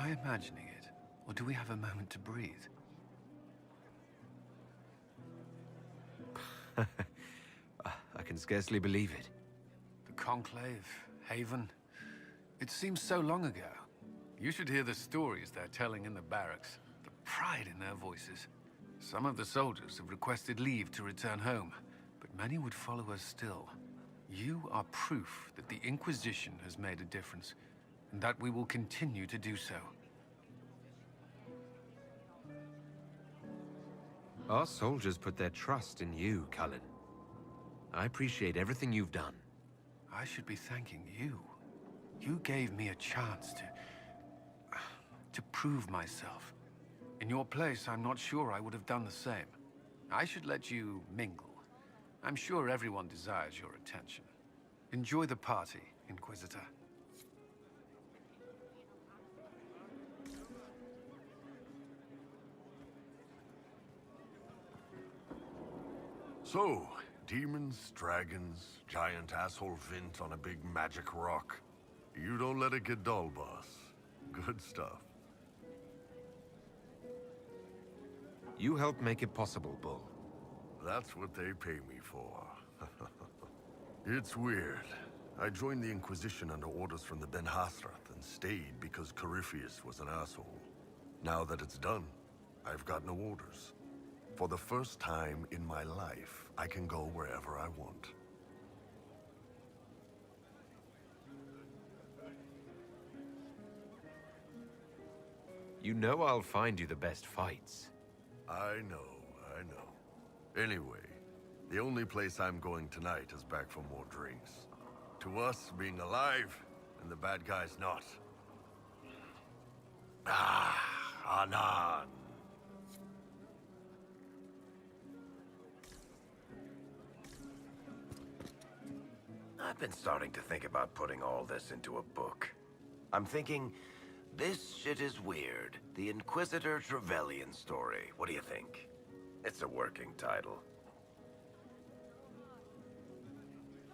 I imagining it? Or do we have a moment to breathe? I can scarcely believe it. The Conclave, Haven. It seems so long ago. You should hear the stories they're telling in the barracks. The pride in their voices. Some of the soldiers have requested leave to return home, but many would follow us still. You are proof that the Inquisition has made a difference, and that we will continue to do so. Our soldiers put their trust in you, Cullen. I appreciate everything you've done. I should be thanking you. You gave me a chance to prove myself. In your place, I'm not sure I would have done the same. I should let you mingle. I'm sure everyone desires your attention. Enjoy the party, Inquisitor. So, demons, dragons, giant asshole Vint on a big magic rock. You don't let it get dull, boss. Good stuff. You helped make it possible, Bull. That's what they pay me for. It's weird. I joined the Inquisition under orders from the Ben Hasrath and stayed because Corypheus was an asshole. Now that it's done, I've got no orders. For the first time in my life, I can go wherever I want. You know I'll find you the best fights. I know. Anyway, the only place I'm going tonight is back for more drinks. To us, being alive, and the bad guys not. Anan. I've been starting to think about putting all this into a book. I'm thinking, this shit is weird. The Inquisitor Trevelyan story. What do you think? It's a working title.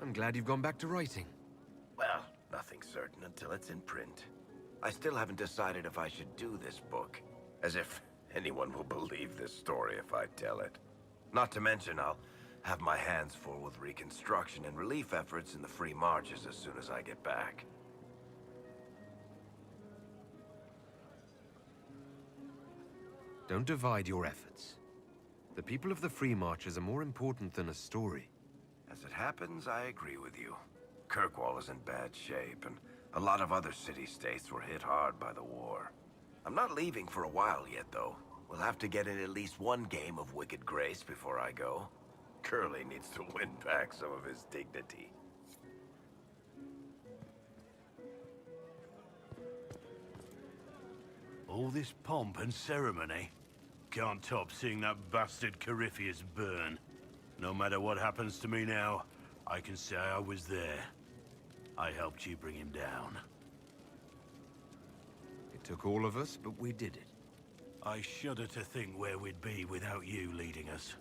I'm glad you've gone back to writing. Well, nothing's certain until it's in print. I still haven't decided if I should do this book. As if anyone will believe this story if I tell it. Not to mention, I'll have my hands full with reconstruction and relief efforts in the Free Marches as soon as I get back. Don't divide your efforts. The people of the Free Marches are more important than a story. As it happens, I agree with you. Kirkwall is in bad shape, and a lot of other city-states were hit hard by the war. I'm not leaving for a while yet, though. We'll have to get in at least one game of Wicked Grace before I go. Curly needs to win back some of his dignity. All this pomp and ceremony can't top seeing that bastard Corypheus burn. No matter what happens to me now, I can say I was there. I helped you bring him down. It took all of us, but we did it. I shudder to think where we'd be without you leading us.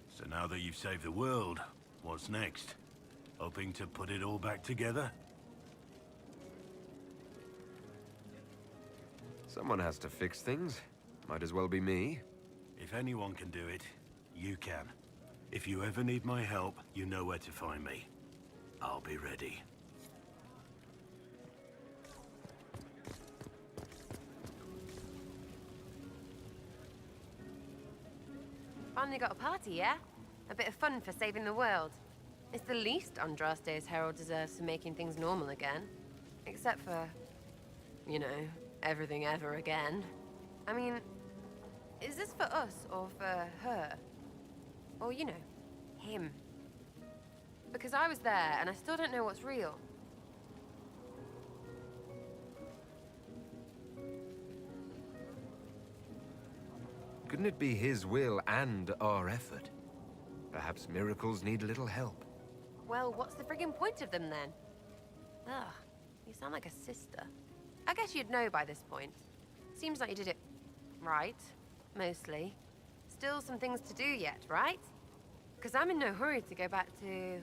So now that you've saved the world, what's next? Hoping to put it all back together? Someone has to fix things. Might as well be me. If anyone can do it, you can. If you ever need my help, you know where to find me. I'll be ready. Finally got a party, yeah? A bit of fun for saving the world. It's the least Andraste's Herald deserves for making things normal again. Except for, you know, everything ever again. I mean, is this for us or for her? Or, you know, him? Because I was there and I still don't know what's real. Couldn't it be his will and our effort? Perhaps miracles need a little help. Well, what's the friggin' point of them then? Ugh, you sound like a sister. I guess you'd know by this point. Seems like you did it right, mostly. Still some things to do yet, right? Because I'm in no hurry to go back to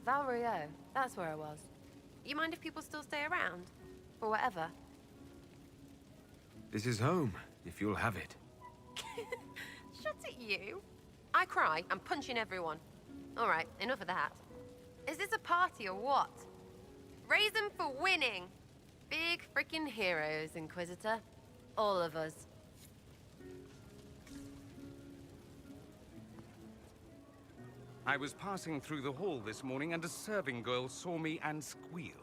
Val Rio. That's where I was. You mind if people still stay around? Or whatever? This is home, if you'll have it. Shut it, you. I cry, I'm punching everyone. All right, enough of that. Is this a party or what? Raise them for winning. Big freaking heroes, Inquisitor. All of us. I was passing through the hall this morning and a serving girl saw me and squealed.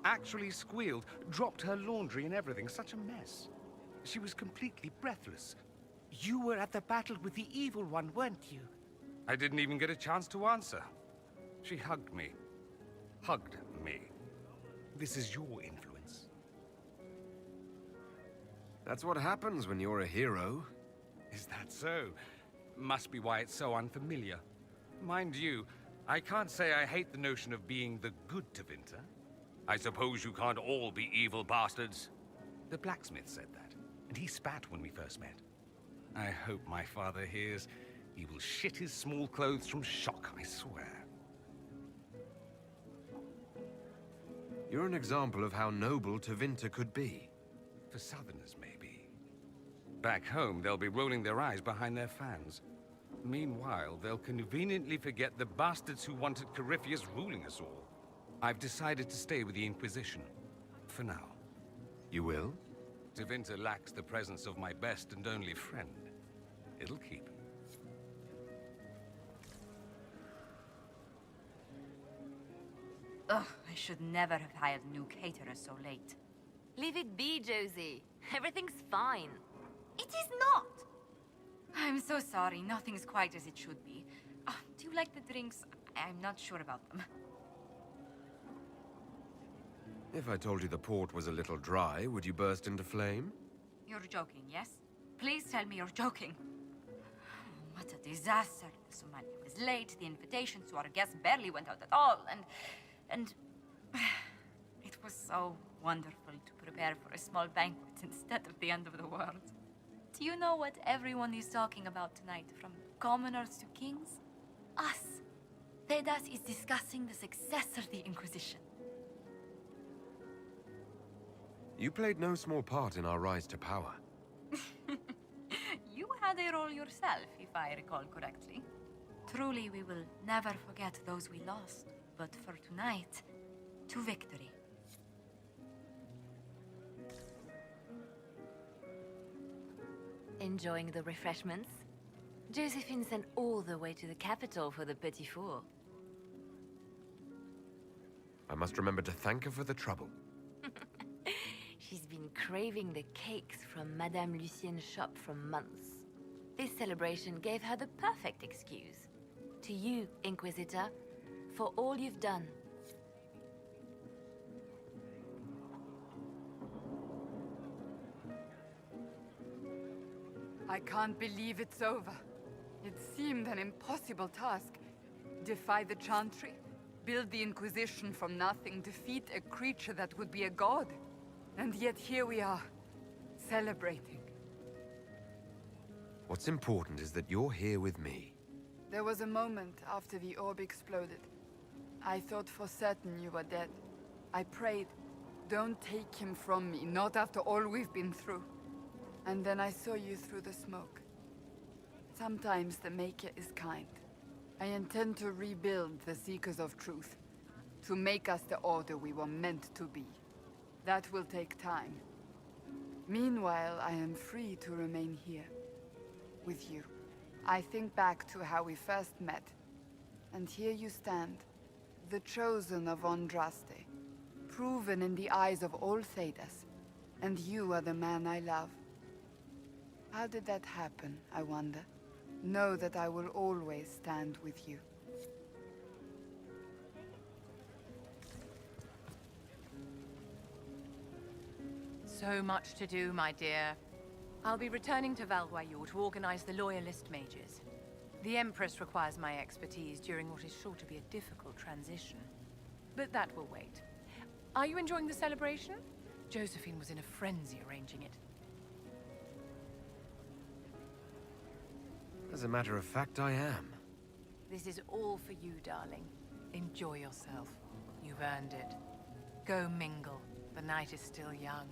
Actually squealed, dropped her laundry and everything, such a mess. She was completely breathless. You were at the battle with the evil one, weren't you? I didn't even get a chance to answer. She hugged me. Hugged me. This is your influence. That's what happens when you're a hero. Is that so? Must be why it's so unfamiliar. Mind you, I can't say I hate the notion of being the good Tevinter. I suppose you can't all be evil bastards. The blacksmith said that, and he spat when we first met. I hope my father hears. He will shit his small clothes from shock, I swear. You're an example of how noble Tevinter could be. For Southerners, maybe. Back home, they'll be rolling their eyes behind their fans. Meanwhile, they'll conveniently forget the bastards who wanted Corypheus ruling us all. I've decided to stay with the Inquisition. For now. You will? Tevinter lacks the presence of my best and only friend. It'll keep. Ugh, I should never have hired a new caterer so late. Leave it be, Josie. Everything's fine. It is not! I'm so sorry, nothing's quite as it should be. Do you like the drinks? I'm not sure about them. If I told you the port was a little dry, would you burst into flame? You're joking, yes? Please tell me you're joking. What a disaster. The Somalia was late, the invitations to our guests barely went out at all, and... It was so wonderful to prepare for a small banquet instead of the end of the world. Do you know what everyone is talking about tonight, from commoners to kings? Us. Thedas is discussing the success of the Inquisition. You played no small part in our rise to power. You had a role yourself, if I recall correctly. Truly, we will never forget those we lost. But for tonight, to victory. Enjoying the refreshments? Josephine sent all the way to the capital for the petit four. I must remember to thank her for the trouble. She's been craving the cakes from Madame Lucien's shop for months. This celebration gave her the perfect excuse. To you, Inquisitor, for all you've done. I can't believe it's over. It seemed an impossible task. Defy the Chantry, build the Inquisition from nothing, defeat a creature that would be a god. And yet here we are, celebrating. What's important is that you're here with me. There was a moment after the orb exploded. I thought for certain you were dead. I prayed, don't take him from me, not after all we've been through. And then I saw you through the smoke. Sometimes the Maker is kind. I intend to rebuild the Seekers of Truth, to make us the Order we were meant to be. That will take time. Meanwhile, I am free to remain here, with you. I think back to how we first met, and here you stand, the chosen of Andraste, proven in the eyes of all Thedas, and you are the man I love. How did that happen, I wonder? Know that I will always stand with you. So much to do, my dear. I'll be returning to Valguayo to organize the Loyalist mages. The Empress requires my expertise during what is sure to be a difficult transition. But that will wait. Are you enjoying the celebration? Josephine was in a frenzy arranging it. As a matter of fact, I am. This is all for you, darling. Enjoy yourself. You've earned it. Go mingle. The night is still young.